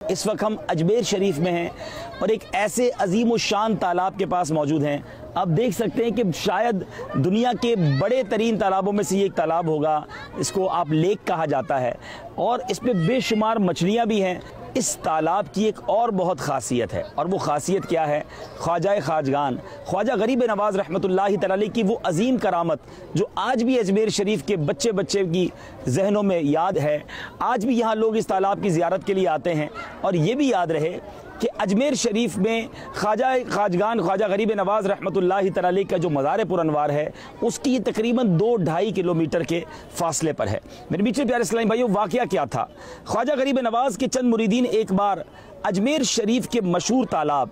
اس وقت ہم اجمیر شریف میں ہیں اور ایک ایسے عظیم الشان تالاب کے پاس موجود ہیں۔ آپ دیکھ سکتے ہیں کہ شاید دنیا کے بڑے ترین تالابوں میں سے یہ ایک تالاب ہوگا۔ اس کو آپ لیک کہا جاتا ہے اور اس میں بے شمار مچھلیاں بھی ہیں۔ اس تالاب کی ایک اور بہت خاصیت ہے، اور وہ خاصیت کیا ہے؟ خواجہ خواجگان خواجہ غریب نواز رحمۃ اللہ تعالی کی وہ عظیم کرامت جو آج بھی اجمیر شریف کے بچے بچے کی ذہنوں میں یاد ہے۔ آج بھی یہاں لوگ اس تالاب کی زیارت کے لیے آتے ہیں، اور یہ بھی یاد رہے کہ اجمیر شریف میں خواجہ خواجگان خواجہ غریب نواز رحمۃ اللہ تعالی کا جو مزار پر انوار ہے، اس کی تقریباً 2-2.5 کلومیٹر کے فاصلے پر ہے۔ میرے میٹھے پیارے اسلامی بھائیوں، واقعہ کیا تھا؟ خواجہ غریب نواز کے چند مریدین ایک بار اجمیر شریف کے مشہور تالاب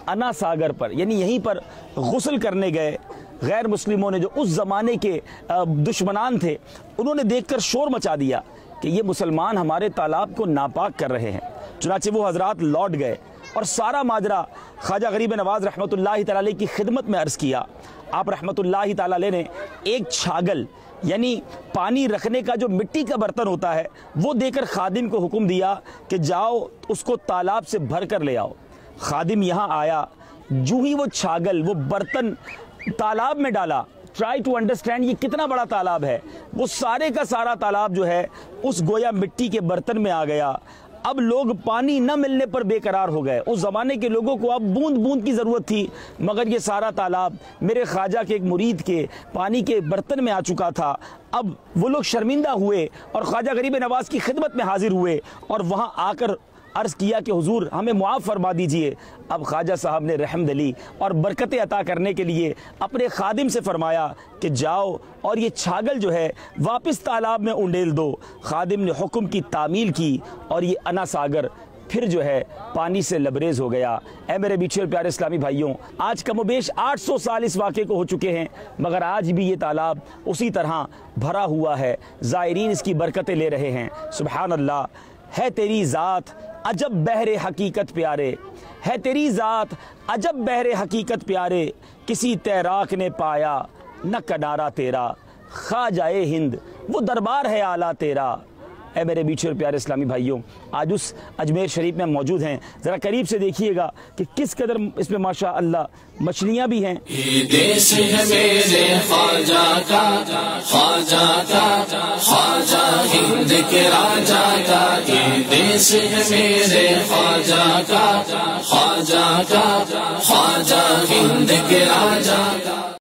انا ساگر پر، یعنی یہیں پر غسل کرنے گئے۔ غیر مسلموں نے، جو اس زمانے کے دشمنان تھے، انہوں نے دیکھ کر شور مچا دیا کہ یہ مسلمان ہمارے تالاب کو ناپاک کر رہے ہیں۔ چنانچہ وہ حضرات لوٹ گئے اور سارا ماجرا خواجہ غریب نواز رحمۃ اللہ تعالی کی خدمت میں عرض کیا۔ آپ رحمۃ اللہ تعالی نے ایک چھاگل، یعنی پانی رکھنے کا جو مٹی کا برتن ہوتا ہے، وہ دے کر خادم کو حکم دیا کہ جاؤ اس کو تالاب سے بھر کر لے آؤ۔ خادم یہاں آیا، جو ہی وہ چھاگل، وہ برتن تالاب میں ڈالا، ٹرائی ٹو انڈرسٹینڈ یہ کتنا بڑا تالاب ہے، وہ سارے کا سارا تالاب جو ہے اس گویا مٹی کے برتن میں آ گیا۔ اب لوگ پانی نہ ملنے پر بے قرار ہو گئے۔ اس زمانے کے لوگوں کو اب بوند بوند کی ضرورت تھی، مگر یہ سارا تالاب میرے خواجہ کے ایک مرید کے پانی کے برتن میں آ چکا تھا۔ اب وہ لوگ شرمندہ ہوئے اور خواجہ غریب نواز کی خدمت میں حاضر ہوئے اور وہاں آ کر عرض کیا کہ حضور ہمیں معاف فرما دیجئے۔ اب خواجہ صاحب نے رحم دلی اور برکتیں عطا کرنے کے لیے اپنے خادم سے فرمایا کہ جاؤ اور یہ چھاگل جو ہے واپس تالاب میں انڈیل دو۔ خادم نے حکم کی تعمیل کی اور یہ انا ساگر پھر جو ہے پانی سے لبریز ہو گیا۔ اے میرے میٹھے اور پیارے اسلامی بھائیوں، آج کم و بیش 800 سال اس واقعے کو ہو چکے ہیں، مگر آج بھی یہ تالاب اسی طرح بھرا ہوا ہے۔ زائرین اس کی برکتیں لے رہے ہیں۔ سبحان اللہ، ہے تیری ذات عجب بحر حقیقت پیارے، ہے تیری ذات عجب بحر حقیقت پیارے، کسی تیراک نے پایا نہ کنارہ تیرا، خواجہ ہند وہ دربار ہے اعلیٰ تیرا۔ اے میرے میٹھے اور پیارے اسلامی بھائیوں، آج اس اجمیر شریف میں موجود ہیں، ذرا قریب سے دیکھیے گا کہ کس قدر اس میں ماشاء اللہ مچھلیاں بھی ہیں۔ یہ دیس ہے میرے خواجہ کا، خواجہ کا، خواجہ ہند کے راجہ کا، یہ دیس ہے میرے خواجہ کا، خواجہ کا، خواجہ ہند کے راجہ کا۔